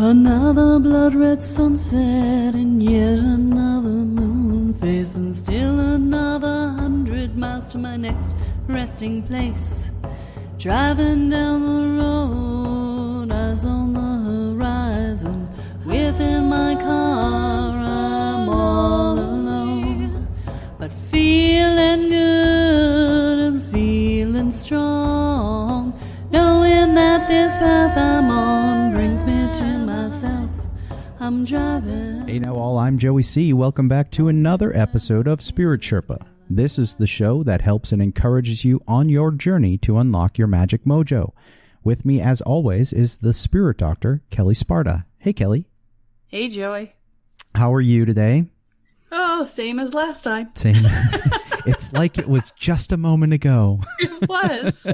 Another blood-red sunset and yet another moon face, and still another 100 miles to my next resting place. Driving down the road, eyes on the horizon. Within my car, I'm all alone, but feeling good and feeling strong, knowing that this path I'm on brings me to myself. I'm driving. Hey now all, I'm Joey C. Welcome back to another episode of Spirit Sherpa. This is the show that helps and encourages you on your journey to unlock your magic mojo. With me, as always, is the Spirit Doctor, Kelle Sparta. Hey, Kelle. Hey, Joey. How are you today? Oh, same as last time. Same. It's like it was just a moment ago. It was.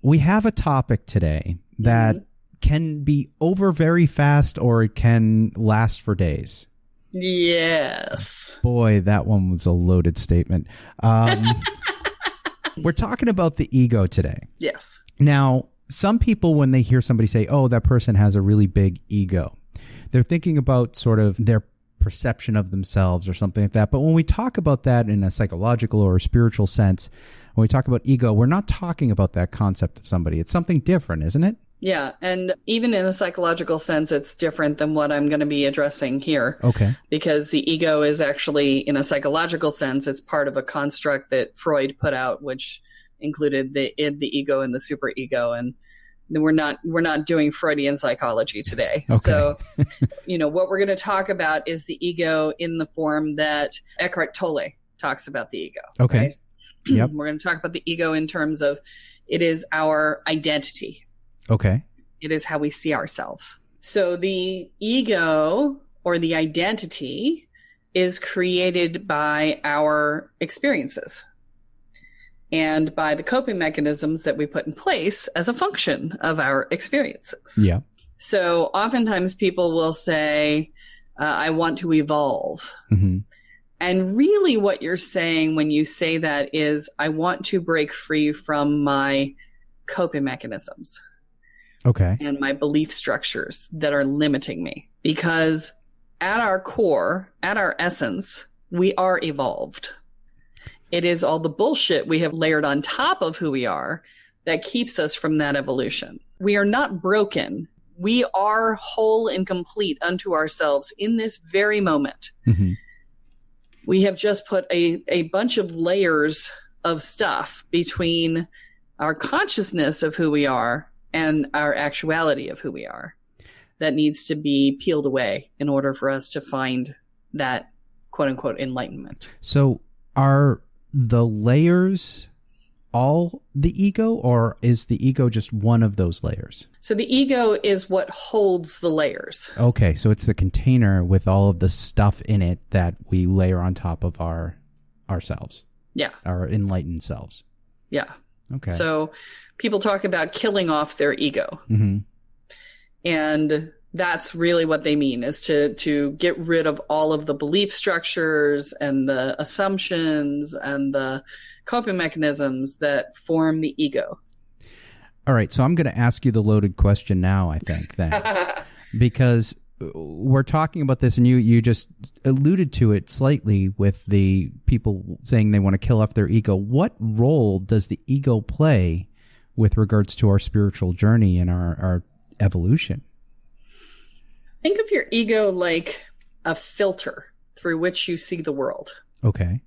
We have a topic today that can be over very fast or it can last for days. Yes. Boy, that one was a loaded statement. We're talking about the ego today. Yes. Now, some people, when they hear somebody say, oh, that person has a really big ego, they're thinking about sort of their perception of themselves or something like that. But when we talk about that in a psychological or a spiritual sense, when we talk about ego, we're not talking about that concept of somebody. It's something different, isn't it? Yeah, and even in a psychological sense, it's different than what I'm going to be addressing here. Okay. Because the ego is actually, in a psychological sense, it's part of a construct that Freud put out, which included the id, the ego, and the superego. And we're not doing Freudian psychology today. Okay. So, what we're going to talk about is the ego in the form that Eckhart Tolle talks about the ego. Okay. Right? Yep. We're going to talk about the ego in terms of it is our identity. Okay. It is how we see ourselves. So the ego or the identity is created by our experiences and by the coping mechanisms that we put in place as a function of our experiences. Yeah. So oftentimes people will say, I want to evolve. Mm-hmm. And really what you're saying when you say that is, I want to break free from my coping mechanisms. Okay. And my belief structures that are limiting me. Because at our core, at our essence, we are evolved. It is all the bullshit we have layered on top of who we are that keeps us from that evolution. We are not broken. We are whole and complete unto ourselves in this very moment. Mm-hmm. We have just put a bunch of layers of stuff between our consciousness of who we are and our actuality of who we are that needs to be peeled away in order for us to find that quote unquote enlightenment. So are the layers all the ego, or is the ego just one of those layers? So the ego is what holds the layers. Okay, so it's the container with all of the stuff in it that we layer on top of ourselves. Yeah. Our enlightened selves. Yeah. Okay. So people talk about killing off their ego. Mm-hmm. And that's really what they mean, is to get rid of all of the belief structures and the assumptions and the coping mechanisms that form the ego. All right, so I'm going to ask you the loaded question now, I think, then. Because we're talking about this, and you just alluded to it slightly with the people saying they want to kill off their ego. What role does the ego play with regards to our spiritual journey and our evolution? Think of your ego like a filter through which you see the world. Okay.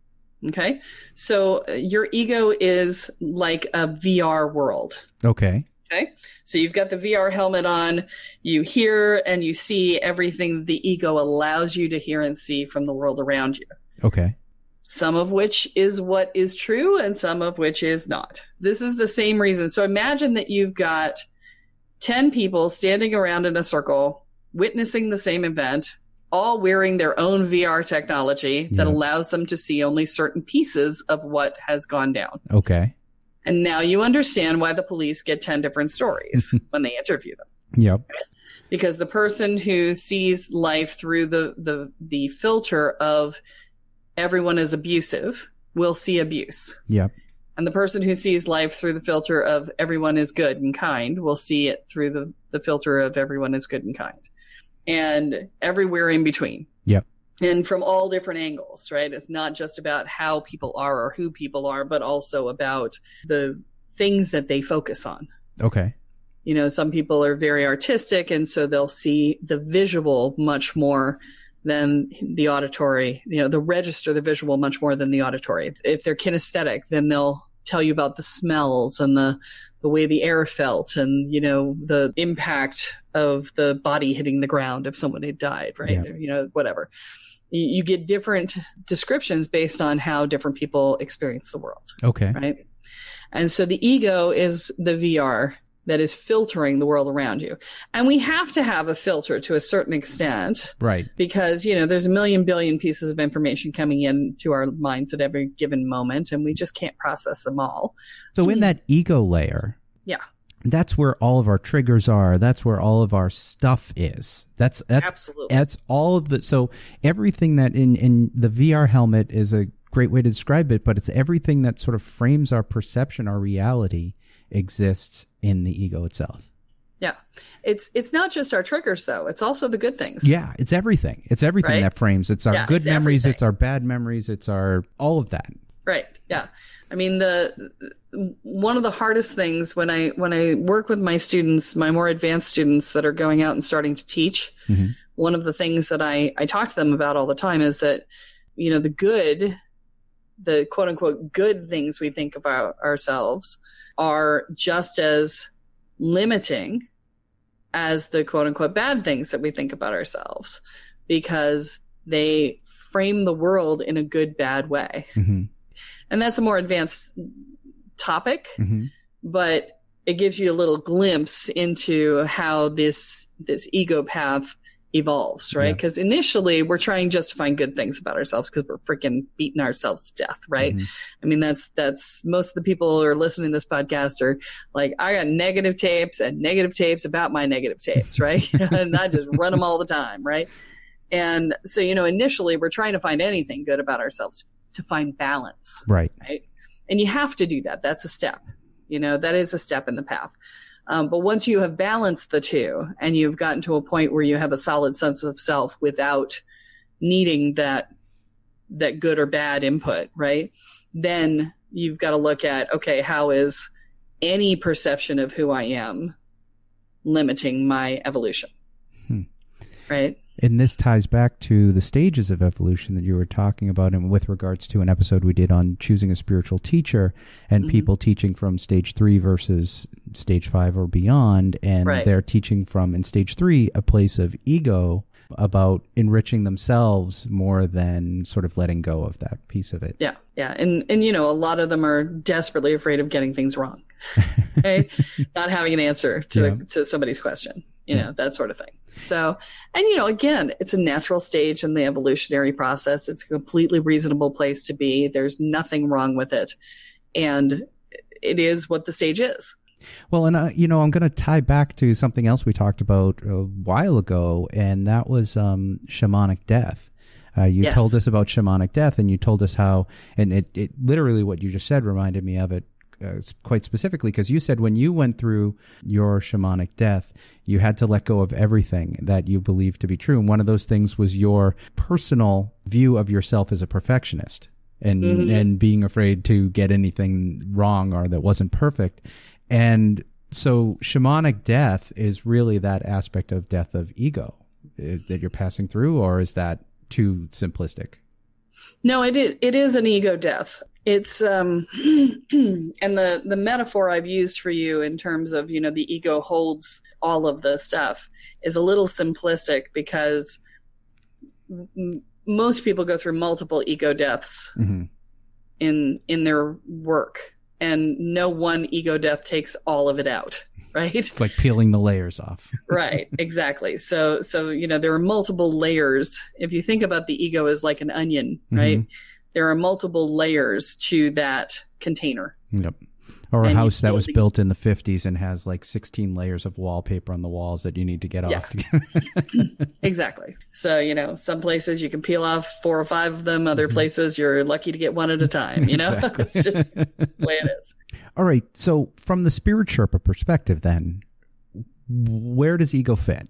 Okay. So your ego is like a VR world. Okay. Okay. So you've got the VR helmet on, you hear and you see everything the ego allows you to hear and see from the world around you. Okay. Some of which is what is true and some of which is not. This is the same reason. So imagine that you've got 10 people standing around in a circle, witnessing the same event, all wearing their own VR technology that allows them to see only certain pieces of what has gone down. Okay. And now you understand why the police get 10 different stories when they interview them. Yep. Because the person who sees life through the filter of everyone is abusive will see abuse. Yep. And the person who sees life through the filter of everyone is good and kind will see it through the the filter of everyone is good and kind, and everywhere in between. Yep. And from all different angles, right? It's not just about how people are or who people are, but also about the things that they focus on. Okay. You know, some people are very artistic, and so they'll see the visual much more than the auditory, you know, they'll register the visual much more than the auditory. If they're kinesthetic, then they'll tell you about the smells and the way the air felt, and, you know, the impact of the body hitting the ground if someone had died, right? Yeah. You know, whatever. You get different descriptions based on how different people experience the world. Okay. Right. And so the ego is the VR that is filtering the world around you. And we have to have a filter to a certain extent. Right. Because, you know, there's a million billion pieces of information coming into our minds at every given moment, and we just can't process them all. So in that ego layer, yeah, that's where all of our triggers are. That's where all of our stuff is. That's absolutely. That's all of the, so everything that in the VR helmet is a great way to describe it, but it's everything that sort of frames our perception, our reality, exists in the ego itself. Yeah. It's not just our triggers, though. It's also the good things. Yeah, it's everything. It's everything right? that frames. It's our good it's memories, everything. it's our bad memories, it's our all of that. Right. Yeah. I mean, one of the hardest things when I work with my students, my more advanced students that are going out and starting to teach, Mm-hmm. one of the things that I talk to them about all the time is that, you know, the quote unquote good things we think about ourselves are just as limiting as the quote unquote bad things that we think about ourselves, because they frame the world in a good, bad way. Mm-hmm. And that's a more advanced topic, Mm-hmm. but it gives you a little glimpse into how this ego path evolves, right? Because initially we're trying just to find good things about ourselves because we're freaking beating ourselves to death, right? Mm-hmm. I mean, that's most of the people who are listening to this podcast are like, I got negative tapes and negative tapes about my negative tapes, right? And I just run them all the time, right? And so, you know, initially we're trying to find anything good about ourselves to find balance, Right. And you have to do that. That's a step. You know, that is a step in the path. But once you have balanced the two and you've gotten to a point where you have a solid sense of self without needing that good or bad input, right? Then you've got to look at, okay, how is any perception of who I am limiting my evolution? Right? And this ties back to the stages of evolution that you were talking about, and with regards to an episode we did on choosing a spiritual teacher and Mm-hmm. people teaching from stage 3 versus stage 5 or beyond. And Right. they're teaching from, in stage 3, a place of ego about enriching themselves more than sort of letting go of that piece of it. Yeah. Yeah. And you know, a lot of them are desperately afraid of getting things wrong, right? Not having an answer to somebody's question, you know, that sort of thing. So, and you know, again, it's a natural stage in the evolutionary process. It's a completely reasonable place to be. There's nothing wrong with it. And it is what the stage is. Well, and you know, I'm going to tie back to something else we talked about a while ago, and that was shamanic death. You told us about shamanic death, and you told us how, and it literally what you just said reminded me of it quite specifically, because you said when you went through your shamanic death, you had to let go of everything that you believed to be true. And one of those things was your personal view of yourself as a perfectionist and, and being afraid to get anything wrong or that wasn't perfect. And so shamanic death is really that aspect of death of ego that you're passing through, or is that too simplistic? No, it is an ego death. It's and the metaphor I've used for you in terms of, you know, the ego holds all of the stuff is a little simplistic, because most people go through multiple ego deaths in their work, and no one ego death takes all of it out. Right? It's like peeling the layers off. Right, exactly. So, you know, there are multiple layers. If you think about the ego as like an onion, right? There are multiple layers to that container. Yep. Or a house that was built in the 50s and has like 16 layers of wallpaper on the walls that you need to get off. Exactly. So, you know, some places you can peel off 4 or 5 of them. Other places you're lucky to get one at a time, you know? Exactly. It's just the way it is. All right. So from the Spirit Sherpa perspective then, where does ego fit?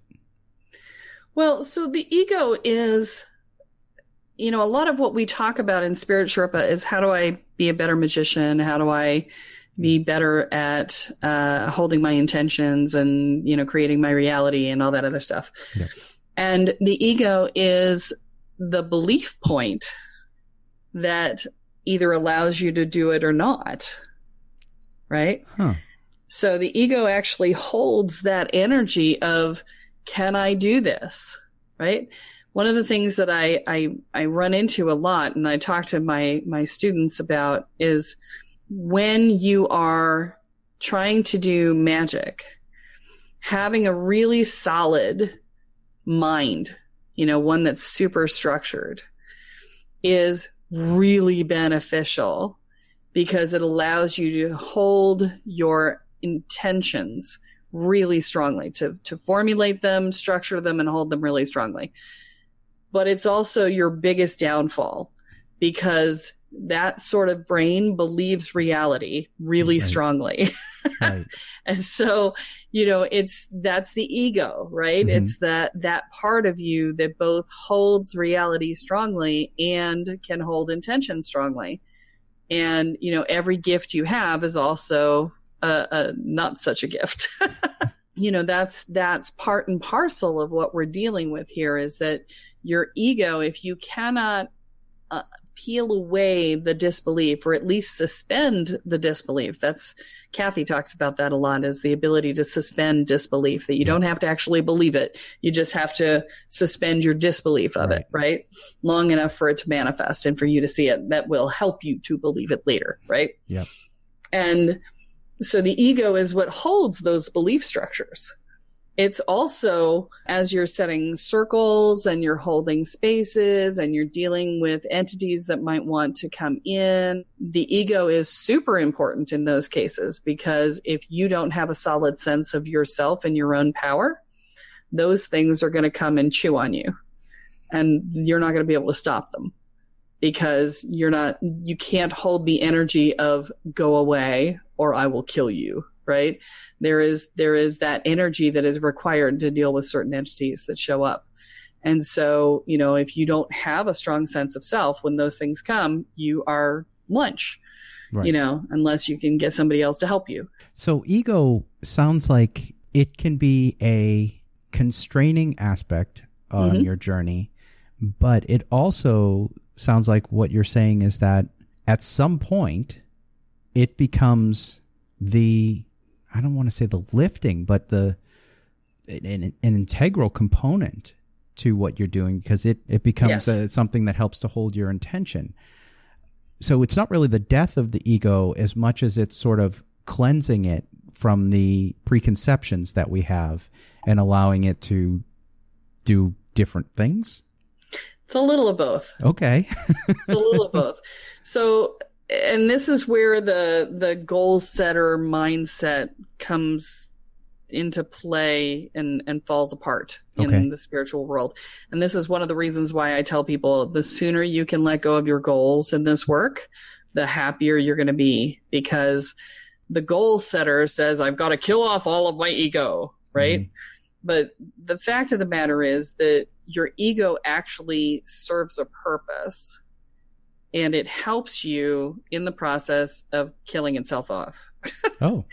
Well, so the ego is, a lot of what we talk about in Spirit Sherpa is how do I be a better magician? How do I be better at holding my intentions and, creating my reality and all that other stuff. Yep. And the ego is the belief point that either allows you to do it or not. Right? Huh. So the ego actually holds that energy of, can I do this? Right? One of the things that I run into a lot and I talk to my students about is when you are trying to do magic, having a really solid mind, one that's super structured, is really beneficial because it allows you to hold your intentions really strongly, to formulate them, structure them, and hold them really strongly. But it's also your biggest downfall because that sort of brain believes reality really strongly. Right. And so, that's the ego, right? Mm-hmm. It's that part of you that both holds reality strongly and can hold intention strongly. And, every gift you have is also not such a gift. That's part and parcel of what we're dealing with here is that your ego, if you cannot peel away the disbelief or at least suspend the disbelief. Kathy talks about that a lot, is the ability to suspend disbelief, that you don't have to actually believe it. You just have to suspend your disbelief of it, right? Long enough for it to manifest and for you to see it. That will help you to believe it later, right? Yep. And so the ego is what holds those belief structures. It's also, as you're setting circles and you're holding spaces and you're dealing with entities that might want to come in, the ego is super important in those cases, because if you don't have a solid sense of yourself and your own power, those things are going to come and chew on you. And you're not going to be able to stop them because you can't hold the energy of go away or I will kill you. Right? There is that energy that is required to deal with certain entities that show up. And so, if you don't have a strong sense of self, when those things come, you are lunch, unless you can get somebody else to help you. So ego sounds like it can be a constraining aspect on your journey, but it also sounds like what you're saying is that at some point it becomes I don't want to say the lifting, but an integral component to what you're doing, because it becomes something that helps to hold your intention. So it's not really the death of the ego as much as it's sort of cleansing it from the preconceptions that we have and allowing it to do different things. It's a little of both. Okay. A little of both. So, and this is where the goal setter mindset comes into play and falls apart in the spiritual world. And this is one of the reasons why I tell people the sooner you can let go of your goals in this work, the happier you're going to be, because the goal setter says, I've got to kill off all of my ego, right? Mm-hmm. But the fact of the matter is that your ego actually serves a purpose. And it helps you in the process of killing itself off. Oh.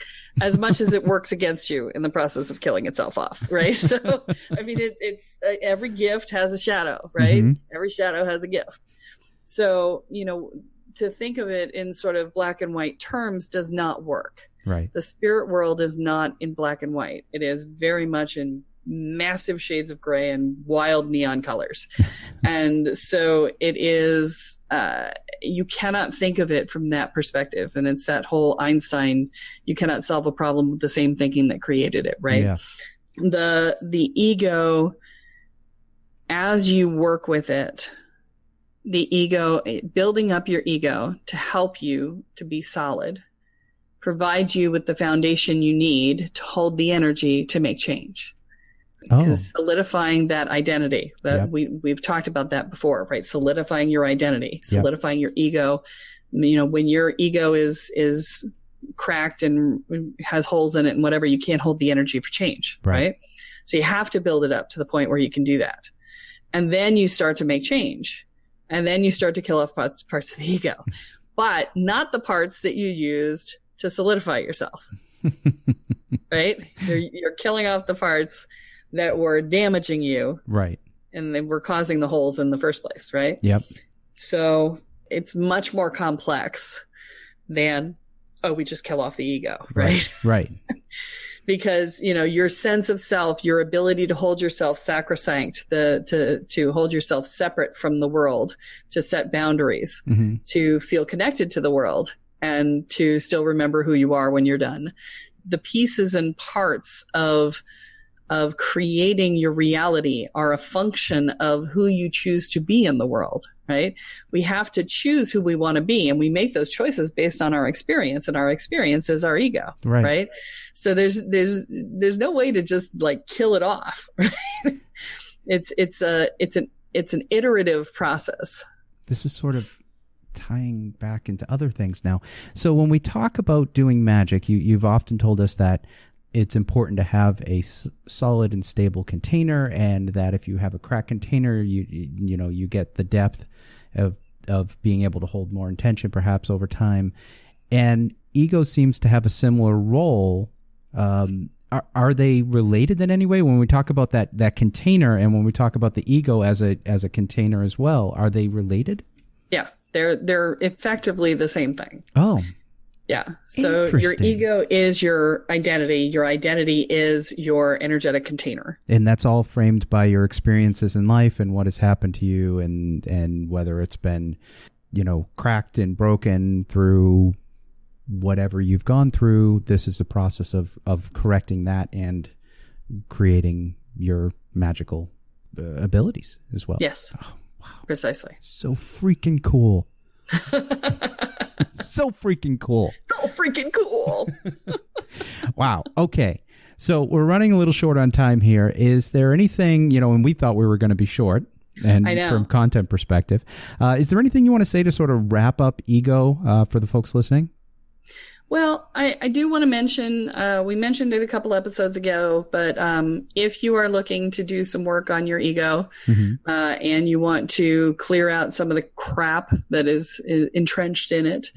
As much as it works against you in the process of killing itself off, right? So, I mean, it's every gift has a shadow, right? Mm-hmm. Every shadow has a gift. So, to think of it in sort of black and white terms does not work. Right. The spirit world is not in black and white. It is very much in massive shades of gray and wild neon colors. And so it is, you cannot think of it from that perspective. And it's that whole Einstein, you cannot solve a problem with the same thinking that created it, right? Yeah. The ego, as you work with it, the ego, building up your ego to help you to be solid, provides you with the foundation you need to hold the energy to make change. Because solidifying that identity, that we've talked about that before, right? Solidifying your identity, solidifying your ego. When your ego is cracked and has holes in it and whatever, you can't hold the energy for change, right? So you have to build it up to the point where you can do that. And then you start to make change. And then you start to kill off parts of the ego, but not the parts that you used to solidify yourself, right? You're killing off the parts that were damaging you. Right. And they were causing the holes in the first place, right? Yep. So it's much more complex than, we just kill off the ego, right? Right. Because, your sense of self, your ability to hold yourself sacrosanct, to hold yourself separate from the world, to set boundaries, to feel connected to the world, and to still remember who you are when you're done. The pieces and parts of creating your reality are a function of who you choose to be in the world, right? We have to choose who we want to be, and we make those choices based on our experience, and our experience is our ego, right? So there's no way to just like kill it off, right? It's an iterative process. This is sort of tying back into other things now. So when we talk about doing magic, you've often told us that it's important to have a solid and stable container, and that if you have a cracked container, you get the depth of being able to hold more intention perhaps over time. And ego seems to have a similar role. Are they related in any way? When we talk about that container, and when we talk about the ego as a container as well, are they related? Yeah, they're effectively the same thing. Oh. Yeah. So your ego is your identity. Your identity is your energetic container. And that's all framed by your experiences in life and what has happened to you, and whether it's been, cracked and broken through whatever you've gone through. This is a process of correcting that and creating your magical abilities as well. Yes. Oh, wow. Precisely. So freaking cool. So freaking cool. So freaking cool. Wow. Okay. So we're running a little short on time here. Is there anything, and we thought we were going to be short, and from content perspective, is there anything you want to say to sort of wrap up ego for the folks listening? Well, I do want to mention, we mentioned it a couple episodes ago, but if you are looking to do some work on your ego, and you want to clear out some of the crap that is entrenched in it,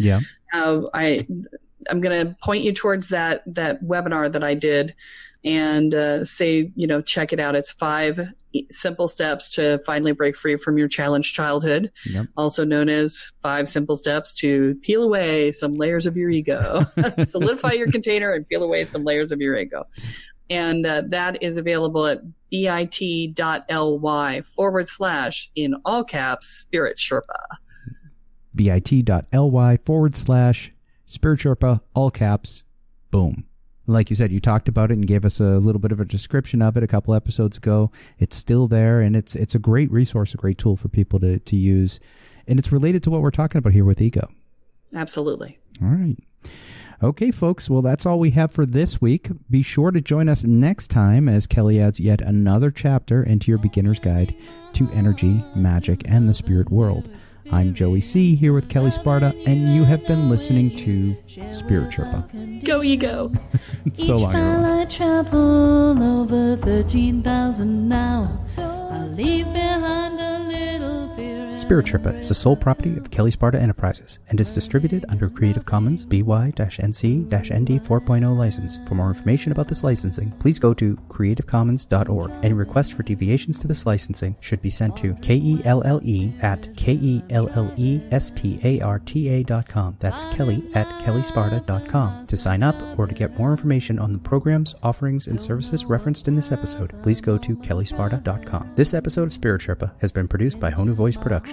I'm going to point you towards that webinar that I did, and say, check it out. It's 5 simple steps to finally break free from your challenged childhood, also known as 5 simple steps to peel away some layers of your ego, solidify your container and peel away some layers of your ego. And that is available at bit.ly/ in all caps, Spirit Sherpa. bit.ly/ Spirit Sherpa, all caps, boom. Like you said, you talked about it and gave us a little bit of a description of it a couple episodes ago. It's still there, and it's a great resource, a great tool for people to use. And it's related to what we're talking about here with ego. Absolutely. All right. Okay, folks. Well, that's all we have for this week. Be sure to join us next time as Kelle adds yet another chapter into your beginner's guide to energy, magic, and the spirit world. I'm Joey C. here with Kelle Sparta, and you have been listening to Spirit Sherpa. Go ego. So long, everyone. I travel over 13,000 now. I leave behind a little fear. Spirit Sherpa is the sole property of Kelle Sparta Enterprises and is distributed under Creative Commons BY-NC-ND 4.0 license. For more information about this licensing, please go to creativecommons.org. Any requests for deviations to this licensing should be sent to KELLE@KELLESPARTA.com. That's Kelly@KelleSparta.com. To sign up or to get more information on the programs, offerings, and services referenced in this episode, please go to KelleSparta.com. This episode of Spirit Sherpa has been produced by Honu Voice Productions.